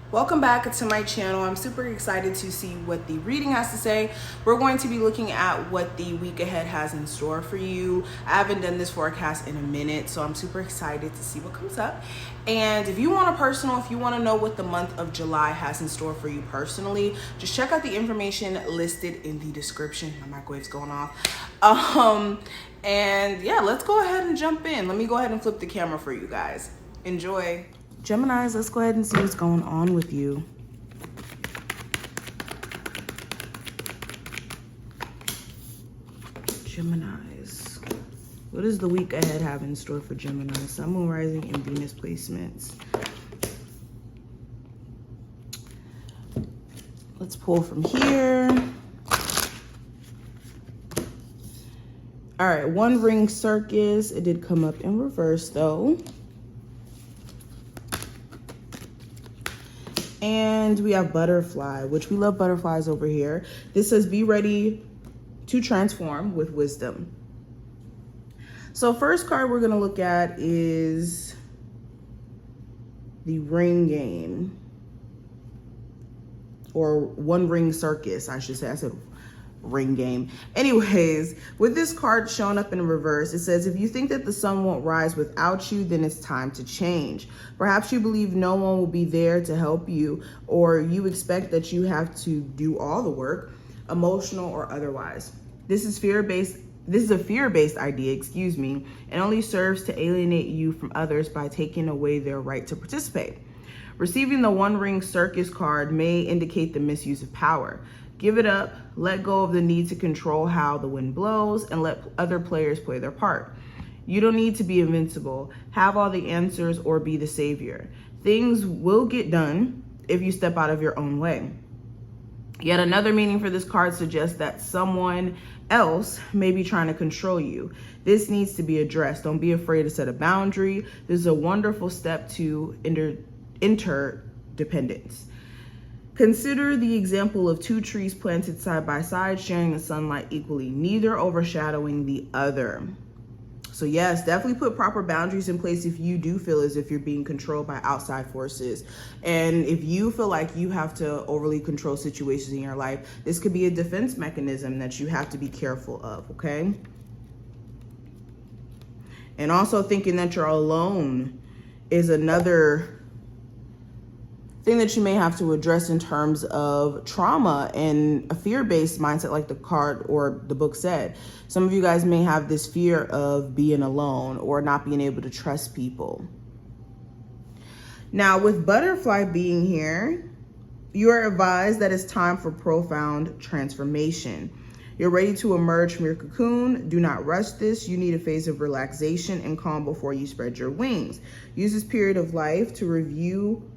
Welcome back to my channel. I'm super excited to see what the reading has to say. We're going to be looking at what the week ahead has in store for you. I haven't done this forecast in a minute, so I'm super excited to see what comes up. And if you want a personal, if you want to know what the month of July has in store for you personally, just check out the information listed in the description. My microwave's going off. And yeah, let's go ahead and jump in. Let me go ahead and flip the camera for you guys. Enjoy. Geminis, let's go ahead and see what's going on with you. Geminis. What does the week ahead have in store for Gemini? Sun, Moon, Rising, and Venus placements. Let's pull from here. All right, One Ring Circus. It did come up in reverse though. And we have Butterfly, which we love butterflies over here. This says, be ready to transform with wisdom. So first card we're gonna look at is the Ring Game. Or One Ring Circus, I should say. I said ring game. Anyways, with this card showing up in reverse, it says, if you think that the sun won't rise without you, then it's time to change. Perhaps you believe no one will be there to help you, or you expect that you have to do all the work, emotional or otherwise. This is a fear-based idea, and only serves to alienate you from others by taking away their right to participate. Receiving the One Ring Circus card may indicate the misuse of power. Give it up, let go of the need to control how the wind blows, and let other players play their part. You don't need to be invincible, have all the answers, or be the savior. Things will get done if you step out of your own way. Yet another meaning for this card suggests that someone else may be trying to control you. This needs to be addressed. Don't be afraid to set a boundary. This is a wonderful step to interdependence. Consider the example of two trees planted side by side, sharing the sunlight equally, neither overshadowing the other. So yes, definitely put proper boundaries in place if you do feel as if you're being controlled by outside forces. And if you feel like you have to overly control situations in your life, this could be a defense mechanism that you have to be careful of, okay? And also thinking that you're alone is another thing that you may have to address in terms of trauma and a fear-based mindset, like the card or the book said. Some of you guys may have this fear of being alone or not being able to trust people. Now, with Butterfly being here, you are advised that it's time for profound transformation. You're ready to emerge from your cocoon. Do not rush this. You need a phase of relaxation and calm before you spread your wings. Use this period of life to review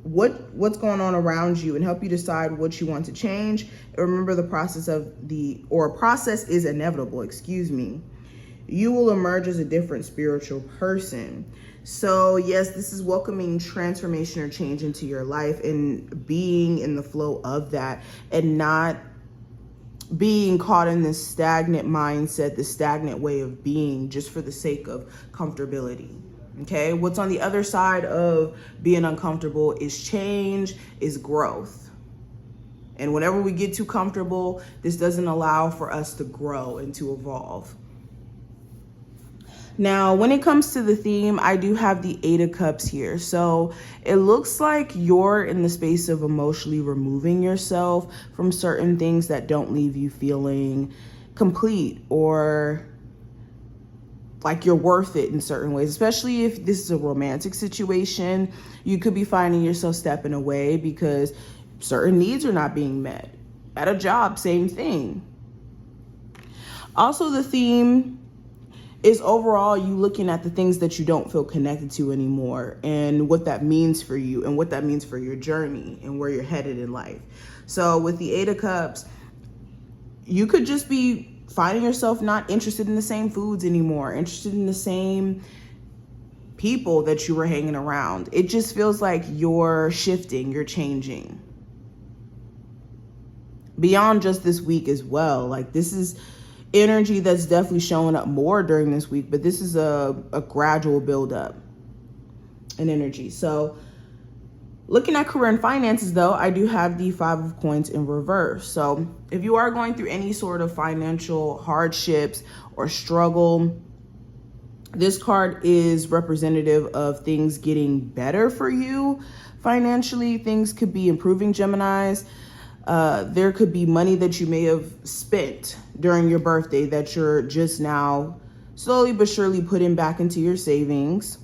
what's going on around you and help you decide what you want to change. Remember, the process is inevitable, You will emerge as a different spiritual person. So yes, this is welcoming transformation or change into your life and being in the flow of that and not being caught in this stagnant mindset, this stagnant way of being just for the sake of comfortability. Okay, what's on the other side of being uncomfortable is change, is growth. And whenever we get too comfortable, this doesn't allow for us to grow and to evolve. Now, when it comes to the theme, I do have the Eight of Cups here. So it looks like you're in the space of emotionally removing yourself from certain things that don't leave you feeling complete or like you're worth it in certain ways, especially if this is a romantic situation. You could be finding yourself stepping away because certain needs are not being met. At a job, same thing. Also, the theme is overall you looking at the things that you don't feel connected to anymore and what that means for you and what that means for your journey and where you're headed in life. So with the Eight of Cups, you could just be finding yourself not interested in the same foods anymore, interested in the same people that you were hanging around. It just feels like you're shifting, you're changing. Beyond just this week as well. Like, this is energy that's definitely showing up more during this week, but this is a gradual buildup in energy. So Looking at career and finances, though, I do have the 5 of Coins in reverse. So if you are going through any sort of financial hardships or struggle, this card is representative of things getting better for you financially. Things could be improving, Geminis. There could be money that you may have spent during your birthday that you're just now slowly but surely putting back into your savings.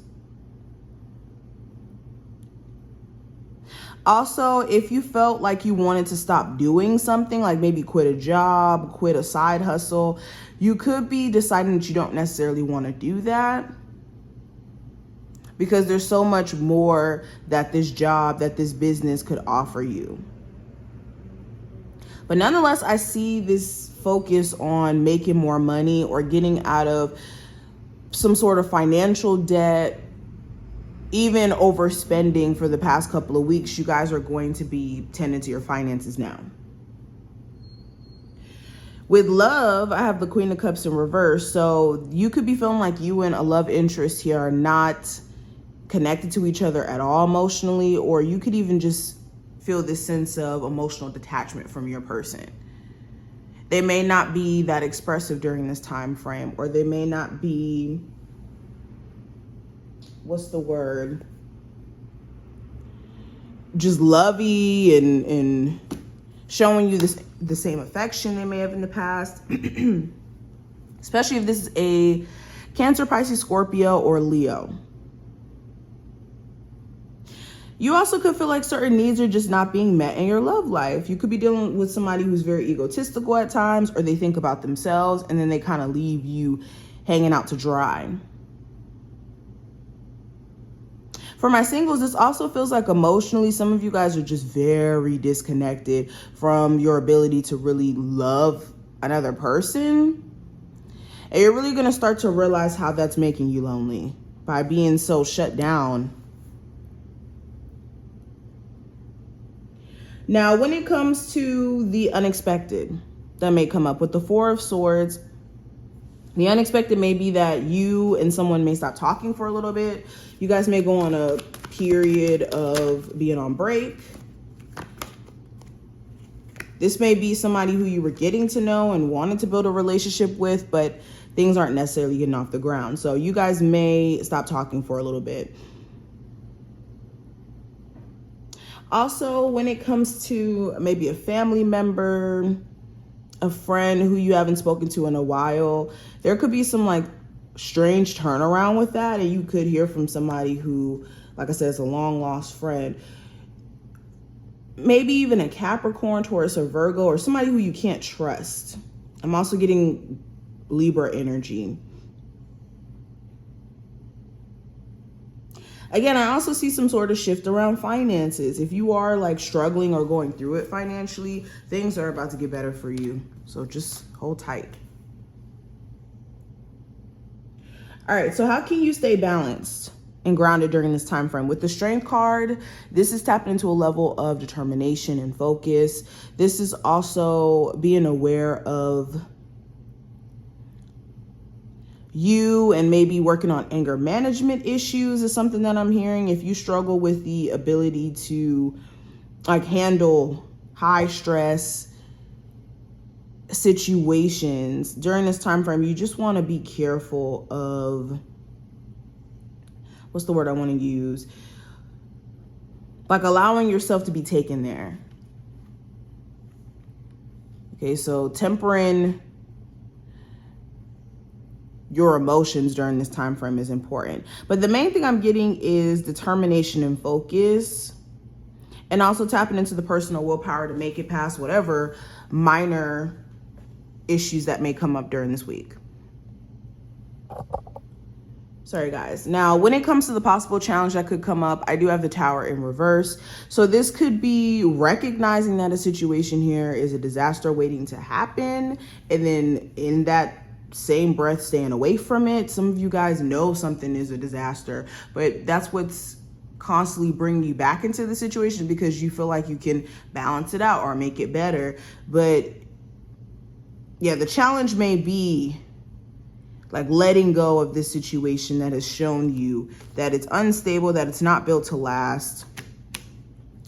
Also, if you felt like you wanted to stop doing something, like maybe quit a job, quit a side hustle, you could be deciding that you don't necessarily want to do that because there's so much more that this job, that this business could offer you. But nonetheless, I see this focus on making more money or getting out of some sort of financial debt. Even overspending for the past couple of weeks, you guys are going to be tending to your finances now. With love, I have the Queen of Cups in reverse. So you could be feeling like you and a love interest here are not connected to each other at all emotionally, or you could even just feel this sense of emotional detachment from your person. They may not be that expressive during this time frame, or they may not be, what's the word? Just lovey and showing you the same affection they may have in the past. Especially if this is a Cancer, Pisces, Scorpio, or Leo. You also could feel like certain needs are just not being met in your love life. You could be dealing with somebody who's very egotistical at times, or they think about themselves and then they kind of leave you hanging out to dry. For my singles, this also feels like emotionally, some of you guys are just very disconnected from your ability to really love another person. And you're really going to start to realize how that's making you lonely by being so shut down. Now, when it comes to the unexpected that may come up with the 4 of Swords, the unexpected may be that you and someone may stop talking for a little bit. You guys may go on a period of being on break. This may be somebody who you were getting to know and wanted to build a relationship with, but things aren't necessarily getting off the ground. So you guys may stop talking for a little bit. Also, when it comes to maybe a family member, a friend who you haven't spoken to in a while, there could be some like strange turnaround with that, and you could hear from somebody who, like I said, is a long lost friend. Maybe even a Capricorn, Taurus, or Virgo, or somebody who you can't trust. I'm also getting Libra energy. Again, I also see some sort of shift around finances. If you are like struggling or going through it financially, things are about to get better for you. So just hold tight. All right, so how can you stay balanced and grounded during this time frame? With the Strength card, this is tapping into a level of determination and focus. This is also being aware of you and maybe working on anger management issues is something that I'm hearing. If you struggle with the ability to like handle high stress situations during this time frame, you just want to be careful of, what's the word I want to use? Like allowing yourself to be taken there. Okay, so tempering your emotions during this time frame is important. But the main thing I'm getting is determination and focus, and also tapping into the personal willpower to make it past whatever minor issues that may come up during this week. Sorry guys. Now, when it comes to the possible challenge that could come up, I do have the Tower in reverse. So this could be recognizing that a situation here is a disaster waiting to happen, and then in that same breath staying away from it. Some of you guys know something is a disaster, but that's what's constantly bringing you back into the situation because you feel like you can balance it out or make it better. But yeah, the challenge may be like letting go of this situation that has shown you that it's unstable, that it's not built to last.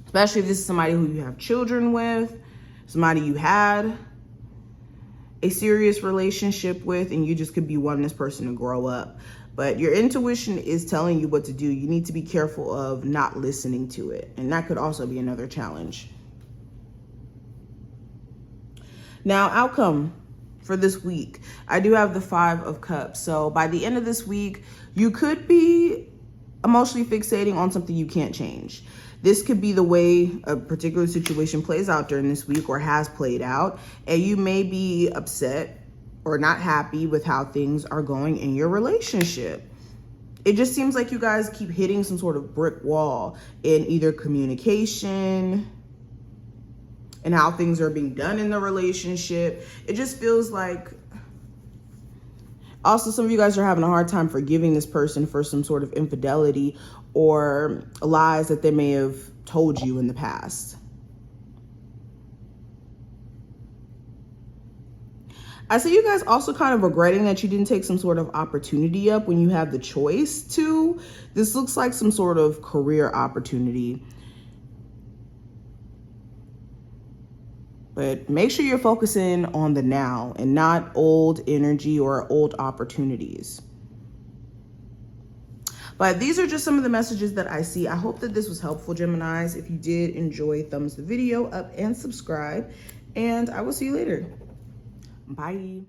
especially if this is somebody who you have children with, somebody you had a serious relationship with, and you just could be wanting this person to grow up. But your intuition is telling you what to do. You need to be careful of not listening to it. And that could also be another challenge. Now, outcome for this week. I do have the 5 of Cups. So by the end of this week, you could be emotionally fixating on something you can't change. This could be the way a particular situation plays out during this week or has played out. And you may be upset or not happy with how things are going in your relationship. It just seems like you guys keep hitting some sort of brick wall in either communication and how things are being done in the relationship. It just feels like, also some of you guys are having a hard time forgiving this person for some sort of infidelity or lies that they may have told you in the past. I see you guys also kind of regretting that you didn't take some sort of opportunity up when you have the choice to. This looks like some sort of career opportunity. But make sure you're focusing on the now and not old energy or old opportunities. But these are just some of the messages that I see. I hope that this was helpful, Geminis. If you did enjoy, thumbs the video up and subscribe. And I will see you later. Bye.